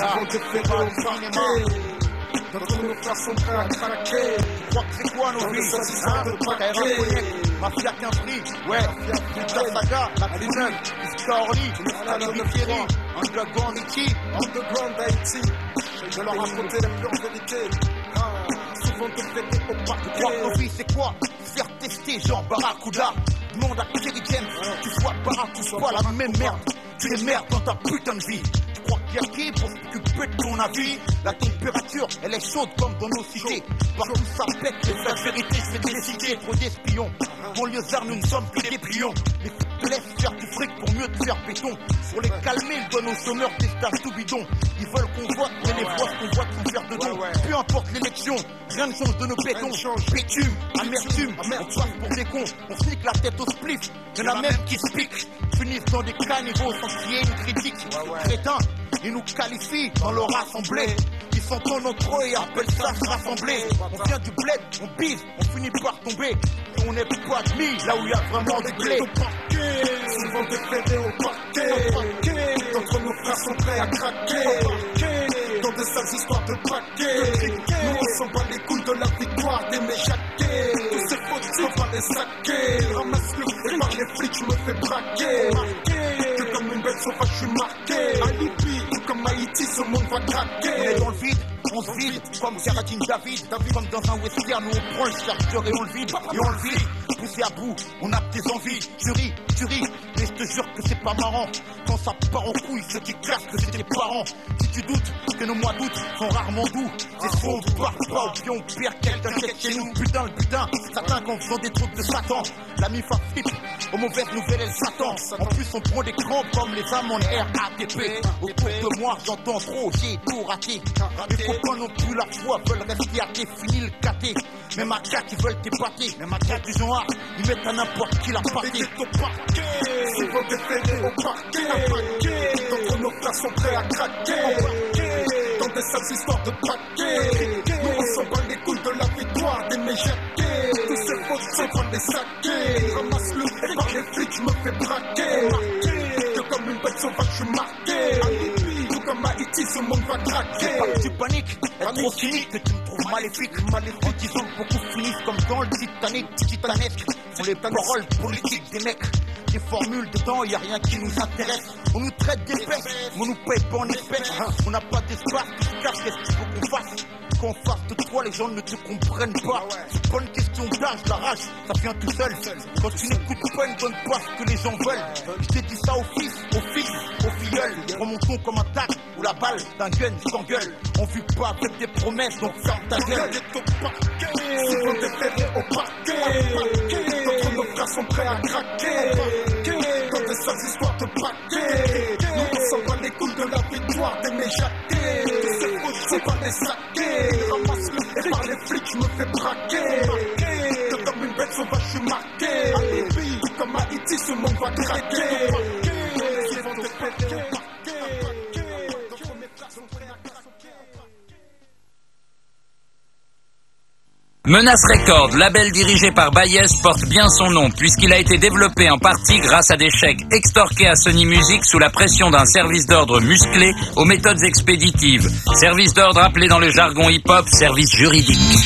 vont te faire au cinéma. Notre nos frères sont prêts à craquer. Tu crois que c'est quoi nos vies? Mafia qu'un prix, ouais, Putain Saga, la Crunel, Iscaorly, Thierry, Underground Haïti, Underground Haïti. Je leur raconter la pure vérité. Souvent te fêter au parquet. Tu crois que nos vies c'est quoi? Se faire tester genre Barracuda. Demande à Kerry James, tu sois Barra, tu sois la même merde. Tu es merde dans ta putain de vie. Tu crois qu'il y a qui pour s'occuper de ton avis? La température, elle est chaude comme dans nos cités. Partout ça pète, c'est la vérité, je vais te les citer. Trop d'espions, banlieusards, nous ne sommes que des plions. Les fous te laissent faire du fric pour mieux te faire béton. Pour les calmer, ils donnent aux chômeurs des stages tout bidon. Ils veulent qu'on vote, mais les voix qu'on voit sont faire de don. Peu importe l'élection, rien ne change de nos bétons. Bitume, amertume, on passe pour des cons. On se nique la tête au spliff, y'en a même qui se piquent. Finissent dans des caniveaux sans qu'il y ait une critique. Crétins, ils nous qualifient dans leur assemblée. Ils s'entendent entre eux et appellent ça se rassembler. On vient du bled, on bise, on finit par tomber. Et on n'est pas admis là où il y a vraiment du blé. Souvent te fêter au parquet. D'entre nos frères sont prêts à craquer. Dans des sales histoires de paquets. Nous on s'en bat les couilles de la victoire des méjaqués. Tous ces faux on va les saquer. Ramasse le fric, par les flics je me fais braquer. Que comme une bête sauvage je suis marqué. Alibi, tout comme Haïti ce monde va craquer. On est dans le vide, on se vide, comme Caradine David. Comme dans un western où on prend le chargeur et on le vide, et on le vide. Poussé à bout, on a des envies, tu ris, mais je te jure que c'est pas marrant. Quand ça part en couille, ceux qui classent que c'est tes parents. Si tu doutes que nos mois d'août sont rarement doux, c'est soit on part pas ou bien on perd quelqu'un qui est chez nous. Putain, le putain, Satan qu'en faisant des trucs de Satan. La mif a flip, aux mauvaises nouvelles elle s'attend. En plus on prend des crampes comme les âmes en RATP. Autour de moi j'entends trop, j'ai tout raté. Les copains n'ont plus la foi, veulent rester à tes fini le caté. Même à 4 ils veulent t'épater, même à 4 du genre ils mettent à n'importe qui la pâté. Souvent te fêter au parquet. D'entre nos frères sont prêts à craquer. Dans des sales histoires de paquets. Nous on s'en bat les couilles de la victoire des méjaqués. Tous ces faux sont prêts à les saquer. Ramasse le fric, par les flics je me fais braquer. Que comme une bête sauvage je suis marqué. Tout comme Haïti ce monde va craquer. Tu paniques, être trop cynique que tu me trouves maléfique. En disant que beaucoup finissent comme dans le Titanic, titanesque. Sont les paroles politiques des mecs. Des formules dedans, y a rien qui nous intéresse. On nous traite d'espèces, mais on nous paye pas en espèces. On n'a pas d'espace, tu te casses, qu'est-ce qu'il faut qu'on fasse? Qu'en face de toi, les gens ne te comprennent pas. C'est pas une question d'âge, la rage, ça vient tout seul. Quand tu n'écoutes pas, ne donne pas ce que les gens veulent. Je t'ai dit ça au fils, au filleul. Prends mon ton comme un tac ou la balle d'un gun, je t'engueule. On vit pas avec des promesses, donc ferme ta gueule. Souvent te fêter au parquet. D'entre nos frères sont prêts à craquer. Dans des sales histoires de paquets. Nous on s'en bat les couilles de la victoire des méjaqués. Tous ces faux c'est pas les saquer. Ramasse le et par les flics je me fais braquer. Que comme une bête sauvage je suis marqué. Alibi, tout comme Haïti ce monde va craquer. Souvent te fêter au parquet. D'entre mes frères sont prêts à craquer. Menace Records, label dirigé par Baez, porte bien son nom puisqu'il a été développé en partie grâce à des chèques extorqués à Sony Music sous la pression d'un service d'ordre musclé aux méthodes expéditives. Service d'ordre appelé dans le jargon hip-hop service juridique.